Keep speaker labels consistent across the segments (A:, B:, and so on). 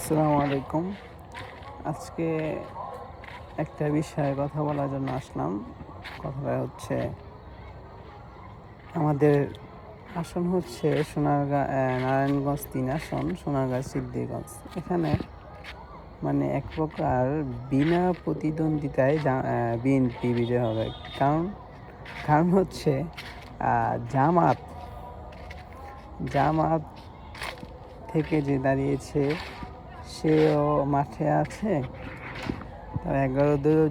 A: আসসালামু আলাইকুম। আজকে একটা বিষয়ে কথা বলার জন্য আসলাম। কথাটা হচ্ছে আমাদের আসন হচ্ছে নারায়ণগঞ্জ ৩ আসন, সোনারগাঁ সিদ্ধিরগঞ্জ। এখানে মানে এক প্রকার বিনা প্রতিদ্বন্দ্বিতায় বিএনপি বিজয় হবে। কারণ কারণ হচ্ছে জামাত জামাত থেকে যে দাঁড়িয়েছে সেও মাঠে আছে। 11 দলীয়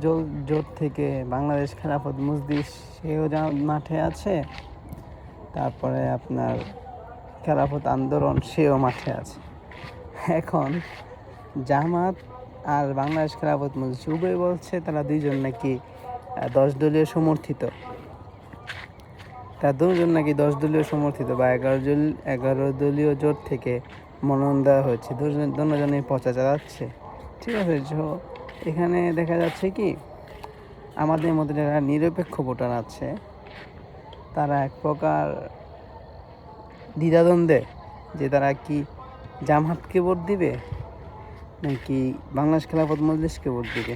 A: জোট থেকে বাংলাদেশ খেলাফত মজলিস সেও মাঠে আছে। তারপরে আপনার খেলাফত আন্দোলন সেও মাঠে আছে। এখন জামাত আর বাংলাদেশ খেলাফত মজলিস উভয় বলছে তারা দুইজন নাকি 10 দলীয় সমর্থিত। তারা দুজন নাকি 10 দলীয় সমর্থিত বা 11 দলীয় জোট থেকে মনোনয়ন দেওয়া হয়েছে। দুজনেই প্রচার চালাচ্ছে। ঠিক আছে, এখানে দেখা যাচ্ছে কি আমাদের মধ্যে যারা নিরপেক্ষ ভোটার আছে তারা এক প্রকার দ্বিধাদ্বন্দ্বে যে তারা কি জামাতকে ভোট দিবে নাকি বাংলাদেশ খেলাফত মজলিসকে ভোট দিবে।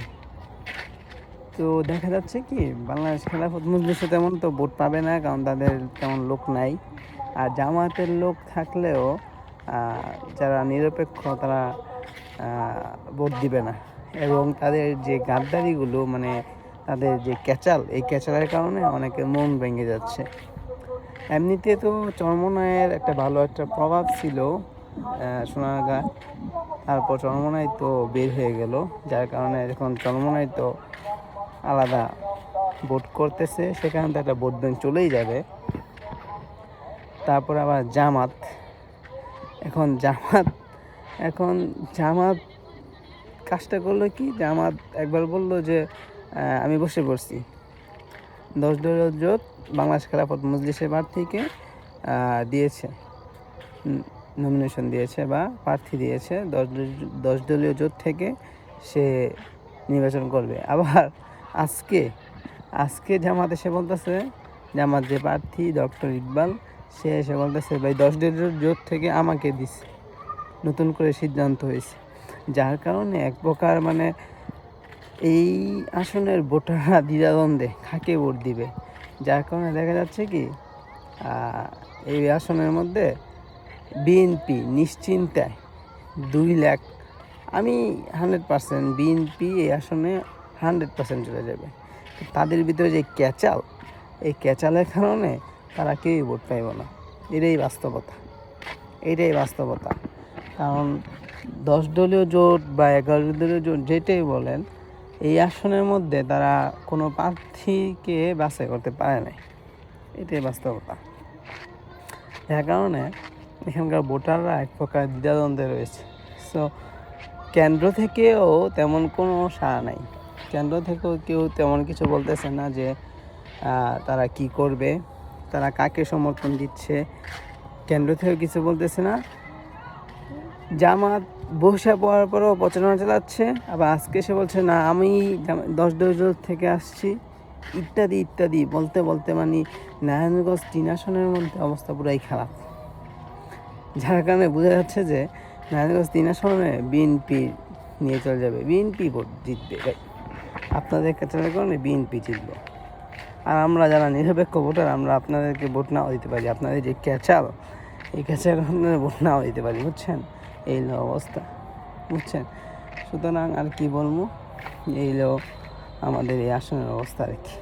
A: তো দেখা যাচ্ছে কি বাংলাদেশ খেলাফত মজলিসে তেমন তো ভোট পাবে না, কারণ তাদের তেমন লোক নাই। আর জামাতের লোক থাকলেও যারা নিরপেক্ষ তারা ভোট দিবে না। এবং তাদের যে গাদ্দারিগুলো, মানে তাদের যে ক্যাচাল, এই ক্যাচালের কারণে অনেকে মন ভেঙে যাচ্ছে। এমনিতে তো চরমোনাইয়ের একটা ভালো একটা প্রভাব ছিল সোনারগাঁ, তারপর চরমোনাই তো বের হয়ে গেল, যার কারণে এখন চরমোনাই তো আলাদা ভোট করতেছে, সেখানে তো একটা ভোট ব্যাংক চলেই যাবে। তারপর আবার এখন জামাত কাজটা করলো কি, জামাত একবার বললো যে আমি বসে পড়ছি, 10 দলীয় জোট বাংলাদেশ খেলাফত মজলিসের প্রার্থীকে দিয়েছে, নমিনেশন দিয়েছে বা প্রার্থী দিয়েছে, 10 দলীয় জোট থেকে সে নির্বাচন করবে। আবার আজকে জামাত এসে বলতেছে, জামাত যে প্রার্থী ডক্টর ইকবাল, সে এসে বলতেছে ভাই 10 দলীয় জোট থেকে আমাকে দিছে, নতুন করে সিদ্ধান্ত হয়েছে। যার কারণে এক প্রকার মানে এই আসনের ভোটাররা দ্বিধাদ্বন্দ্বে কাকে ভোট দিবে। যার কারণে দেখা যাচ্ছে কি এই আসনের মধ্যে বিএনপি নিশ্চিন্তায় 2 লাখ, আমি 100% বিএনপি এই আসনে 100% চলে যাবে। তাদের ভিতরে যে ক্যাচাল, এই ক্যাচালের কারণে তারা কেউই ভোট পাইব না। এটাই বাস্তবতা। কারণ 10 দলীয় জোট বা 11 দলীয় জোট যেটাই বলেন, এই আসনের মধ্যে তারা কোনো প্রার্থীকে বাছাই করতে পারে নাই। এটাই বাস্তবতা। যার কারণে এখানকার ভোটাররা এক প্রকার দ্বিধাদ্বন্দ্বে রয়েছে। সো কেন্দ্র থেকেও তেমন কোনো সাড়া নাই। কেন্দ্র থেকেও কেউ তেমন কিছু বলতেছে না যে তারা কি করবে, তারা কাকে সমর্থন দিচ্ছে, কেন্দ্র থেকেও কিছু বলতেছে না। জামাত বসে পড়ার পরও প্রচারণা চালাচ্ছে, আবার আজকে সে বলছে না আমি 10 দলীয় থেকে আসছি, ইত্যাদি বলতে মানে নারায়ণগঞ্জ 3 আসনের মধ্যে অবস্থা পুরাই খারাপ। যার কারণে বোঝা যাচ্ছে যে নারায়ণগঞ্জ 3 আসনে বিএনপি নিয়ে চলে যাবে, বিএনপি ভোট জিতবে। ভাই আপনাদের কাছার কারণে বিএনপি জিতবে। আর আমরা যারা নিরপেক্ষ ভোটার, আমরা আপনাদেরকে ভোট নাও দিতে পারি। আপনাদের যে ক্যাচাল, এই ক্যাচাল ভোট নাও দিতে পারি, বুঝছেন? এই হলো অবস্থা, বুঝছেন? সুতরাং আর কি বলবো, এই হলো আমাদের এই আসনের অবস্থা আর কি।